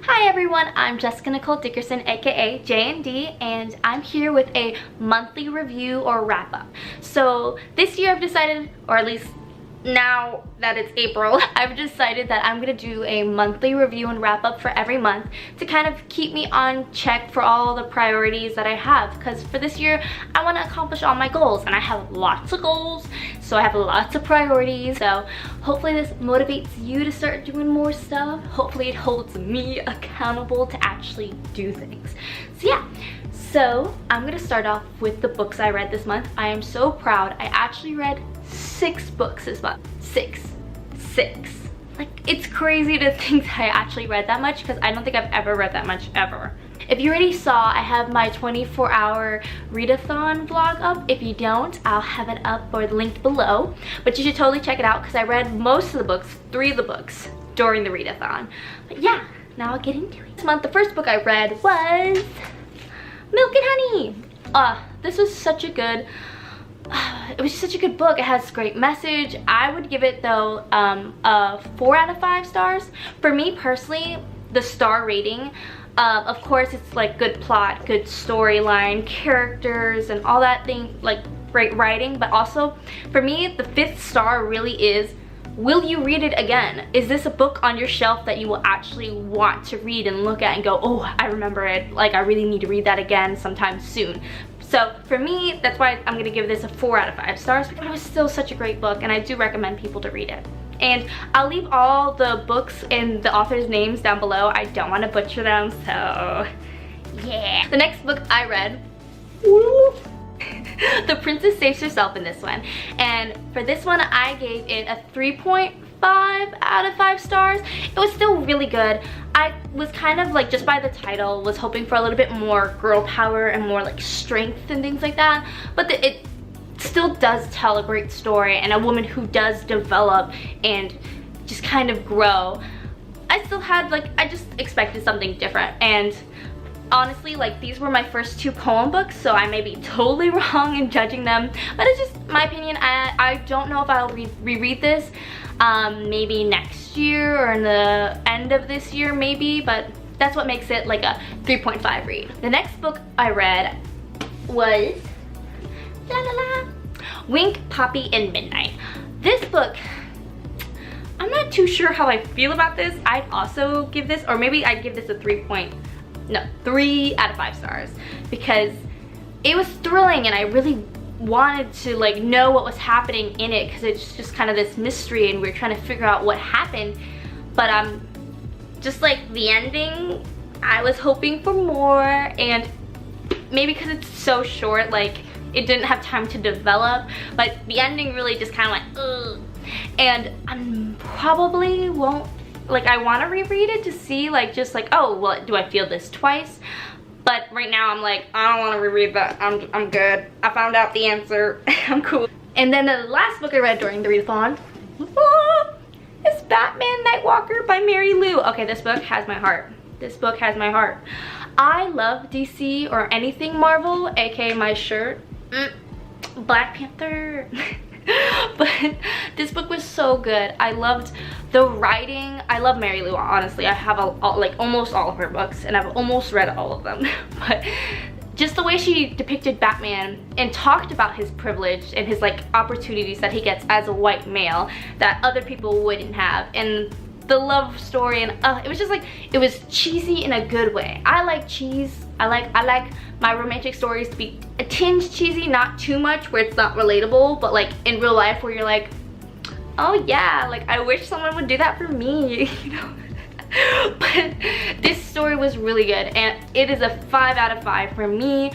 Hi everyone, I'm Jessica Nicole Dickerson, aka JND, and I'm here with a monthly review or wrap-up. So this year I've decided, or at least now that it's April, I've decided that I'm gonna do a monthly review and wrap-up for every month to kind of keep me on check for all the priorities that I have, because for this year I want to accomplish all my goals, and I have lots of goals, so I have lots of priorities. So hopefully this motivates you to start doing more stuff. Hopefully it holds me accountable to actually do things. So yeah, so I'm gonna start off with the books I read this month. I am so proud. I actually read 6 books this month. Six. Like, it's crazy to think that I actually read that much, because I don't think I've ever read that much ever. If you already saw, I have my 24-hour readathon vlog up. If you don't, I'll have it up or linked below. But you should totally check it out, because I read most of the books, 3 of the books, during the readathon. But yeah, now I'll get into it. This month, the first book I read was Milk and Honey. This was such a good, it was such a good book. It has great message. I would give it though a 4 out of 5 stars. For me personally, the star rating, of course it's like good plot, good storyline, characters and all that thing, like great writing, but also for me the 5th star really is, will you read it again? Is this a book on your shelf that you will actually want to read and look at and go, oh, I remember it, like I really need to read that again sometime soon? So for me, that's why I'm gonna give this a 4 out of 5 stars, but it was still such a great book, and I do recommend people to read it. And I'll leave all the books and the authors' names down below. I don't want to butcher them, so yeah. The next book I read, The Princess Saves Herself in this one. And for this one, I gave it a 3.5 out of 5 stars. It was still really good. I was kind of like, just by the title, was hoping for a little bit more girl power and more like strength and things like that. But it still does tell a great story, and a woman who does develop and just kind of grow. I still had like, I just expected something different, and honestly, like, these were my first 2 poem books, so I may be totally wrong in judging them, but it's just my opinion. I don't know if I'll reread this maybe next year or in the end of this year maybe, but that's what makes it like a 3.5 read. The next book I read was Wink, Poppy, and Midnight. This book, I'm not too sure how I feel about this. I'd also give this, or maybe I'd give this a 3 out of 5 stars, because it was thrilling and I really wanted to like know what was happening in it, because it's just kind of this mystery and we're trying to figure out what happened. But just like the ending, I was hoping for more, and maybe because it's so short, like it didn't have time to develop, but the ending really just kind of went ugh. And I probably won't, like, I want to reread it to see, like, just like, oh, well, do I feel this twice? But right now I'm like, I don't want to reread that. I'm good. I found out the answer. I'm cool. And then the last book I read during the readathon is Batman Nightwalker by Mary Lou. Okay, this book has my heart. This book has my heart. I love DC or anything Marvel, aka my shirt. Black Panther. But this book was so good. I loved the writing. I love Mary Lou, honestly. I have like almost all of her books, and I've almost read all of them. But just the way she depicted Batman and talked about his privilege and his like opportunities that he gets as a white male that other people wouldn't have, and the love story, and it was just like, it was cheesy in a good way. I like cheese. I like my romantic stories to be a tinge cheesy, not too much where it's not relatable, but like in real life where you're like, oh yeah, like I wish someone would do that for me, you know. But this story was really good, and it is a 5 out of 5 for me.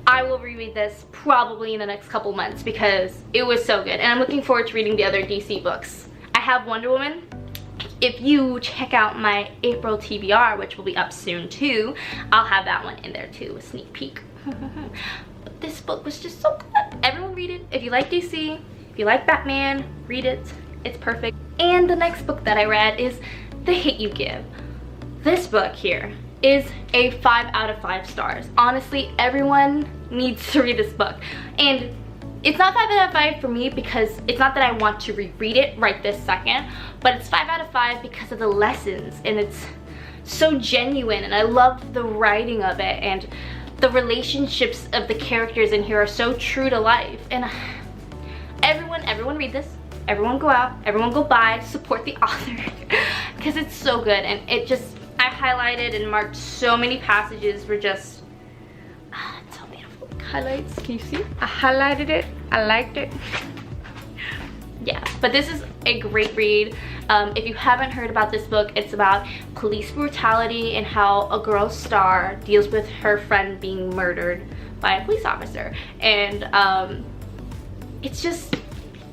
I will reread this probably in the next couple months because it was so good, and I'm looking forward to reading the other DC books. I have Wonder Woman. If you check out my April TBR, which will be up soon too, I'll have that one in there too, a sneak peek. But this book was just so good. Everyone read it. If you like DC, if you like Batman, read it. It's perfect. And the next book that I read is The Hate U Give. This book here is a 5 out of 5 stars. Honestly, everyone needs to read this book. And it's not 5 out of 5 for me because it's not that I want to reread it right this second, but it's 5 out of 5 because of the lessons, and it's so genuine, and I love the writing of it, and the relationships of the characters in here are so true to life. And everyone read this. Everyone go out, everyone go buy, support the author, because it's so good. And it just, I highlighted and marked so many passages were just, it's so beautiful. Highlights, can you see? I highlighted it, I liked it. Yeah, but this is a great read. If you haven't heard about this book, it's about police brutality and how a girl star deals with her friend being murdered by a police officer. And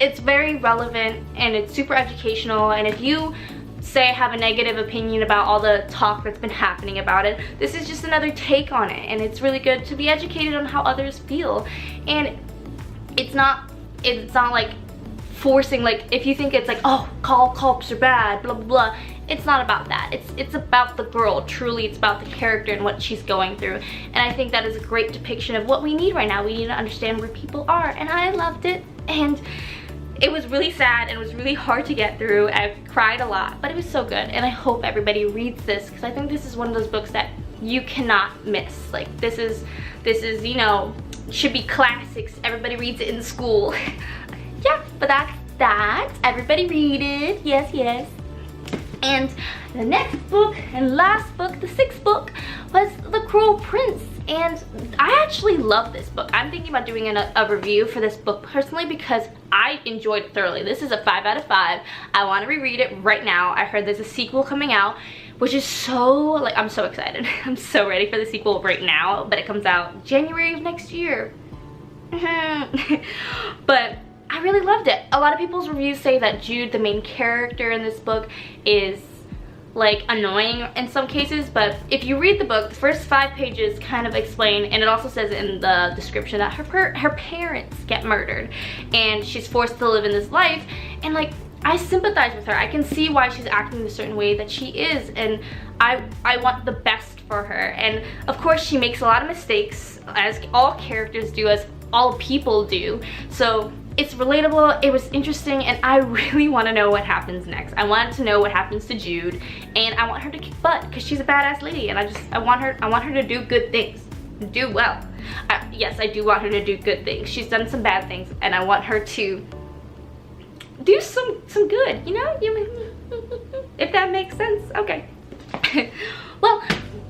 it's very relevant, and it's super educational. And if you say have a negative opinion about all the talk that's been happening about it, this is just another take on it, and it's really good to be educated on how others feel. And it's not like forcing, like if you think it's like, oh, cops are bad, blah blah blah, it's not about that. It's about the girl. Truly, it's about the character and what she's going through. And I think that is a great depiction of what we need right now. We need to understand where people are, and I loved it. And it was really sad and it was really hard to get through. I cried a lot, but it was so good. And I hope everybody reads this, because I think this is one of those books that you cannot miss. Like this is, you know, should be classics. Everybody reads it in school. Yeah, but that's that. Everybody read it. Yes, yes. And the next book and last book, the sixth book, was The Cruel Prince. And I actually love this book. I'm thinking about doing a review for this book personally, because I enjoyed it thoroughly. This is a 5 out of 5. I want to reread it right now. I heard there's a sequel coming out, which is so, like, I'm so excited. I'm so ready for the sequel right now, but it comes out January of next year. But I really loved it. A lot of people's reviews say that Jude, the main character in this book, is like annoying in some cases, but if you read the book, the first 5 pages kind of explain, and it also says in the description that her parents get murdered and she's forced to live in this life. And like, I sympathize with her. I can see why she's acting the certain way that she is, and I want the best for her. And of course she makes a lot of mistakes, as all characters do, as all people do. So it's relatable, it was interesting, and I really want to know what happens next. I want to know what happens to Jude, and I want her to kick butt, because she's a badass lady, and I want her to do good things, do well. Yes, I do want her to do good things. She's done some bad things, and I want her to do some good, you know? If that makes sense. Okay. Well,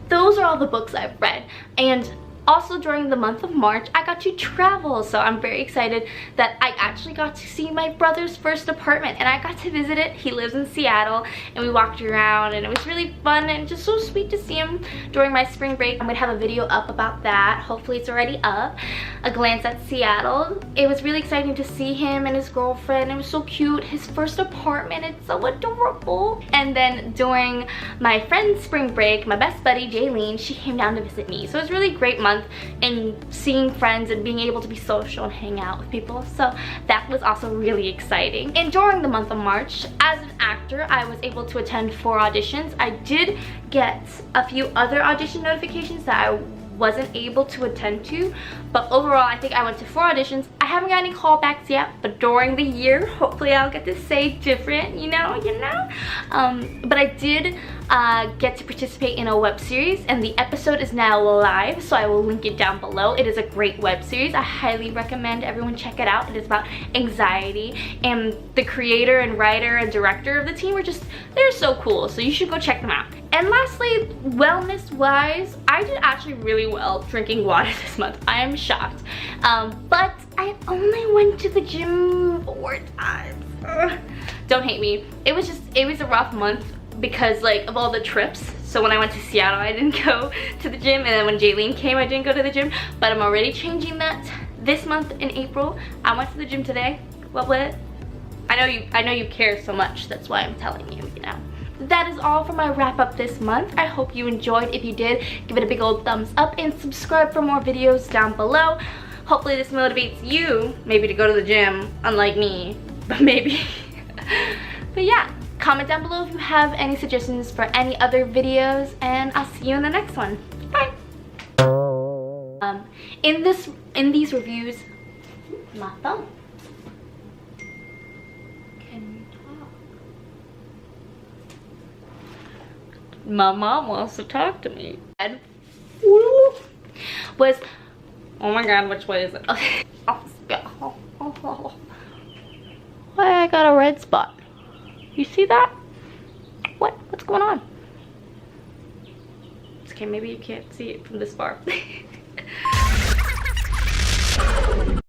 those are all the books I've read, and also during the month of March, I got to travel, so I'm very excited that I actually got to see my brother's first apartment, and I got to visit it. He lives in Seattle, and we walked around, and it was really fun and just so sweet to see him during my spring break. I'm gonna have a video up about that. Hopefully it's already up. A glance at Seattle. It was really exciting to see him and his girlfriend. It was so cute. His first apartment, it's so adorable. And then during my friend's spring break, my best buddy, Jaylene, she came down to visit me. So it was a really great month and seeing friends and being able to be social and hang out with people, so that was also really exciting. And during the month of March, as an actor, I was able to attend 4 auditions. I did get a few other audition notifications that I wasn't able to attend to, but overall I think I went to 4 auditions. I haven't got any callbacks yet, but during the year hopefully I'll get to say different, you know. But I did get to participate in a web series, and the episode is now live, so I will link it down below. It is a great web series. I highly recommend everyone check it out. It is about anxiety, and the creator and writer and director of the team are just, they're so cool, so you should go check them out. And lastly, wellness wise, I did actually really well drinking water this month. I am shocked, but I only went to the gym 4 times. Ugh. Don't hate me. It was a rough month because like of all the trips. So when I went to Seattle, I didn't go to the gym, and then when Jaylene came, I didn't go to the gym. But I'm already changing that this month in April. I went to the gym today. What? I know you care so much. That's why I'm telling you, you know. That is all for my wrap up this month. I hope you enjoyed. If you did, give it a big old thumbs up and subscribe for more videos down below. Hopefully this motivates you maybe to go to the gym, unlike me, but maybe. But yeah, comment down below if you have any suggestions for any other videos, and I'll see you in the next one. Bye. In these reviews, my phone. Can you talk? My mom wants to talk to me. And was, oh my god, which way is it? Okay. Why I got a red spot? You see that? What's going on? It's okay, maybe you can't see it from this far.